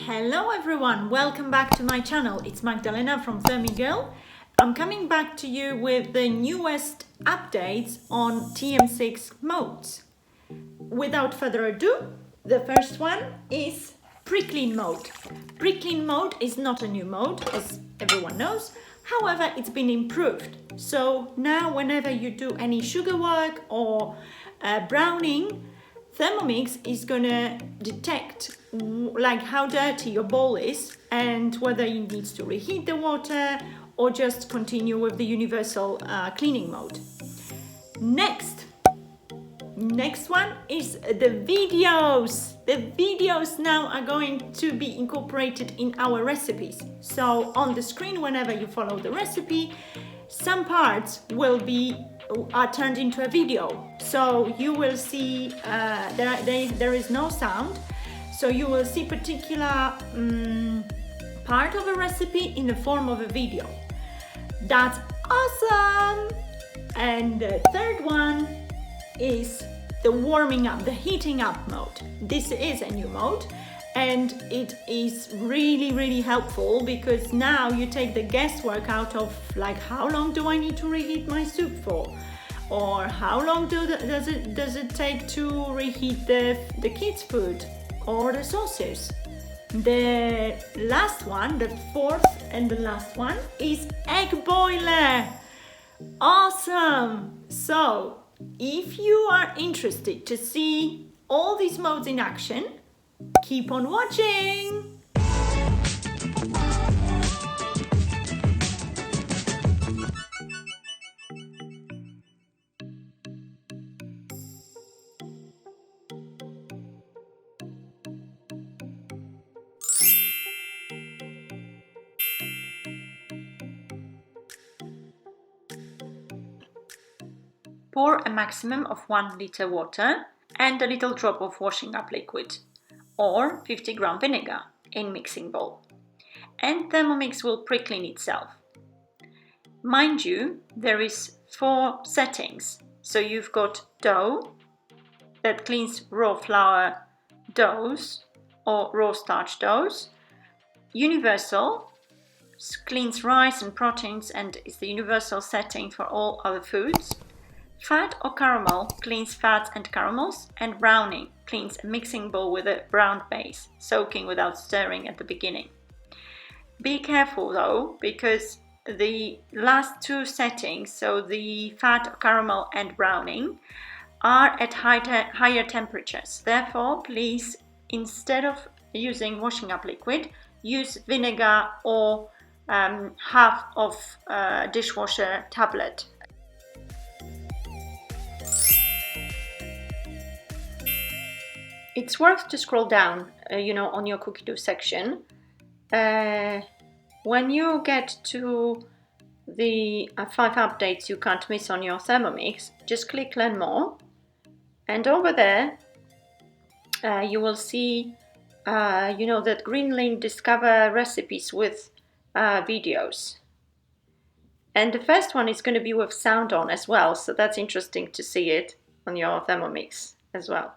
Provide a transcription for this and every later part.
Hello everyone, welcome back to my channel. It's Magdalena from ThermiGirl. I'm coming back to you with the newest updates on TM6 modes. Without further ado, the first one is pre-clean mode. Pre-clean mode is not a new mode, as everyone knows. However, it's been improved. So now whenever you do any sugar work or browning, Thermomix is gonna detect like how dirty your bowl is and whether you need to reheat the water or just continue with the universal cleaning mode. Next one is the videos. The videos now are going to be incorporated in our recipes. So on the screen, whenever you follow the recipe, some parts are turned into a video. So you will see there is no sound. So you will see particular part of a recipe in the form of a video. That's awesome. And the third one is the warming up, the heating up mode. This is a new mode and it is really helpful because now you take the guesswork out of like how long do I need to reheat my soup for, or how long does it take to reheat the kids' food or the sauces. The last one, the fourth and the last one, is egg boiler. Awesome! So if you are interested to see all these modes in action, keep on watching! Pour a maximum of 1 liter water and a little drop of washing up liquid or 50 gram vinegar in mixing bowl, and Thermomix will pre-clean itself. Mind you, there is 4 settings. So you've got dough that cleans raw flour doughs or raw starch doughs, universal cleans rice and proteins and is the universal setting for all other foods. Fat or caramel cleans fats and caramels, and browning cleans a mixing bowl with a browned base, soaking without stirring at the beginning. Be careful though, because the last 2 settings, so the fat, caramel and browning, are at higher temperatures. Therefore, please, instead of using washing up liquid, use vinegar or half of dishwasher tablet. It's worth to scroll down, on your cookie dough section. When you get to the 5 updates you can't miss on your Thermomix, just click Learn More, and over there you will see, that green link, Discover Recipes with videos. And the first one is going to be with sound on as well, so that's interesting to see it on your Thermomix as well.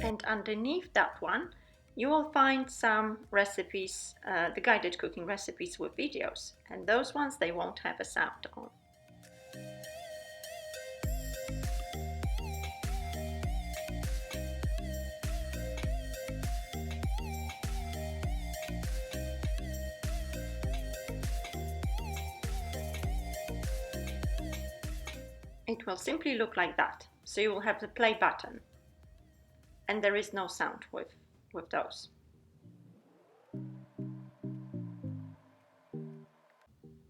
And underneath that one, you will find some recipes, the guided cooking recipes with videos, and those ones, they won't have a sound on. it will simply look like that. So you will have the play button, and there is no sound with those.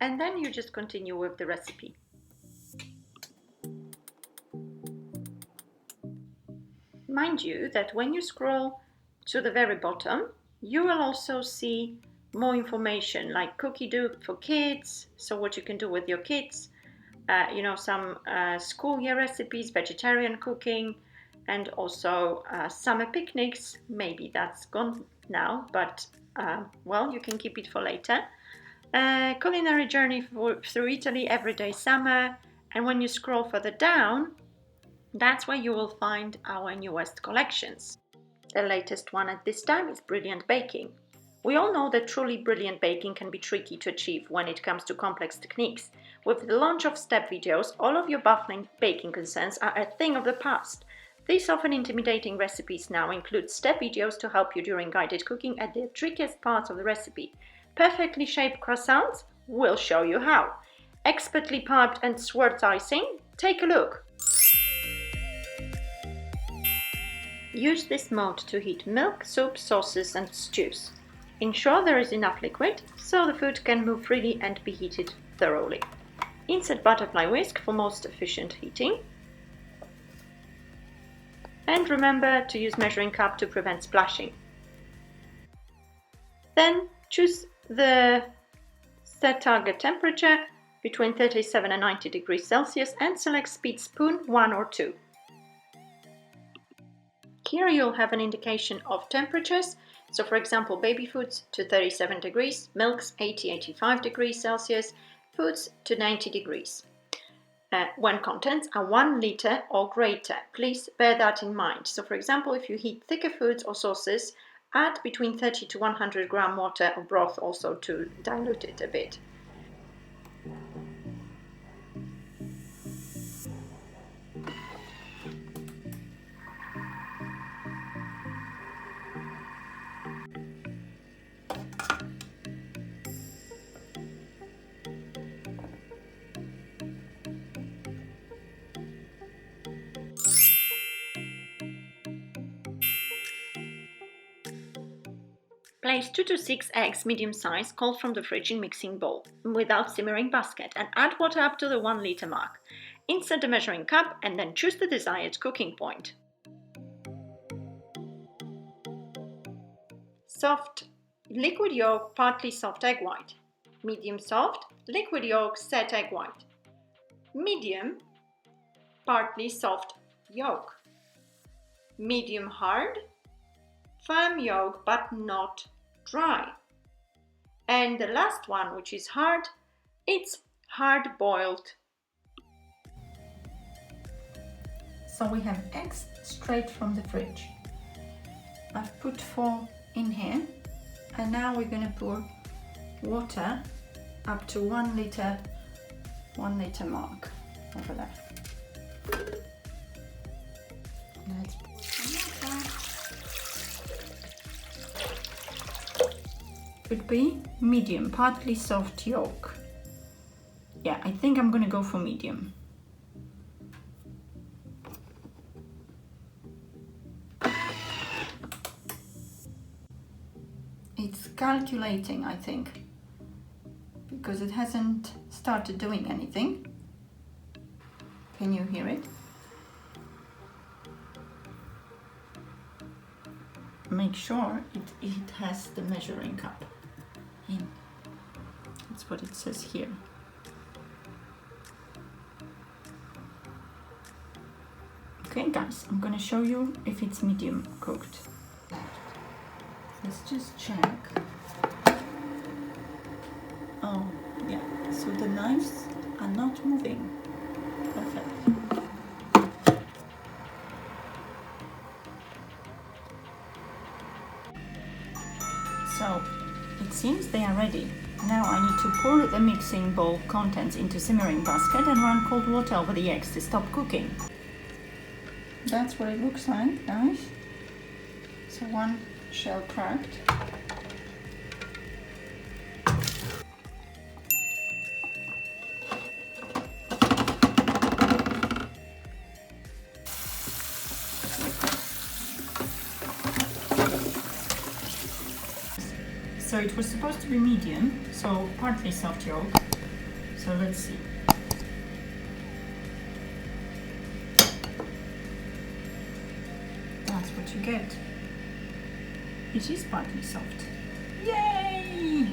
And then you just continue with the recipe. Mind you that when you scroll to the very bottom, you will also see more information like cookie dough for kids, so what you can do with your kids, you know, some school year recipes, vegetarian cooking, and also summer picnics. Maybe that's gone now, but well, you can keep it for later. Culinary journey through Italy, everyday summer, and when you scroll further down, that's where you will find our newest collections. The latest one at this time is Brilliant Baking. We all know that truly brilliant baking can be tricky to achieve when it comes to complex techniques. With the launch of Step videos, all of your baffling baking concerns are a thing of the past. These often intimidating recipes now include step videos to help you during guided cooking at the trickiest parts of the recipe. Perfectly shaped croissants? We'll show you how. Expertly piped and swirled icing? Take a look. Use this mode to heat milk, soup, sauces and stews. Ensure there is enough liquid so the food can move freely and be heated thoroughly. Insert butterfly whisk for most efficient heating. And remember to use measuring cup to prevent splashing. Then choose the set target temperature between 37 and 90 degrees Celsius and select speed spoon 1 or 2. Here you'll have an indication of temperatures. So for example, baby foods to 37 degrees, milks 80-85 degrees Celsius, foods to 90 degrees. When contents are 1 liter or greater, please bear that in mind. So for example, if you heat thicker foods or sauces, add between 30 to 100 gram water or broth also to dilute it a bit. Place 2 to 6 eggs medium size cold from the fridge in mixing bowl without simmering basket and add water up to the 1 liter mark. Insert the measuring cup and then choose the desired cooking point. Soft liquid yolk, partly soft egg white. Medium soft, liquid yolk, set egg white. Medium, partly soft yolk. Medium hard, firm yolk but not dry. And the last one, which is hard, it's hard boiled. So we have eggs straight from the fridge. I've put 4 in here, and now we're going to pour water up to 1 liter mark over there. Let's pour some water. Could be medium, partly soft yolk. Yeah, I think I'm gonna go for medium. It's calculating, I think, because it hasn't started doing anything. Can you hear it? Make sure it has the measuring cup in. That's what it says here. Okay guys, I'm gonna show you if it's medium cooked. Let's just check. Oh yeah, so the knives are not moving. Perfect. So it seems they are ready. Now I need to pour the mixing bowl contents into simmering basket and run cold water over the eggs to stop cooking. That's what it looks like, guys. So 1 shell cracked. So it was supposed to be medium, so partly soft yolk. So let's see. That's what you get. It is partly soft. Yay!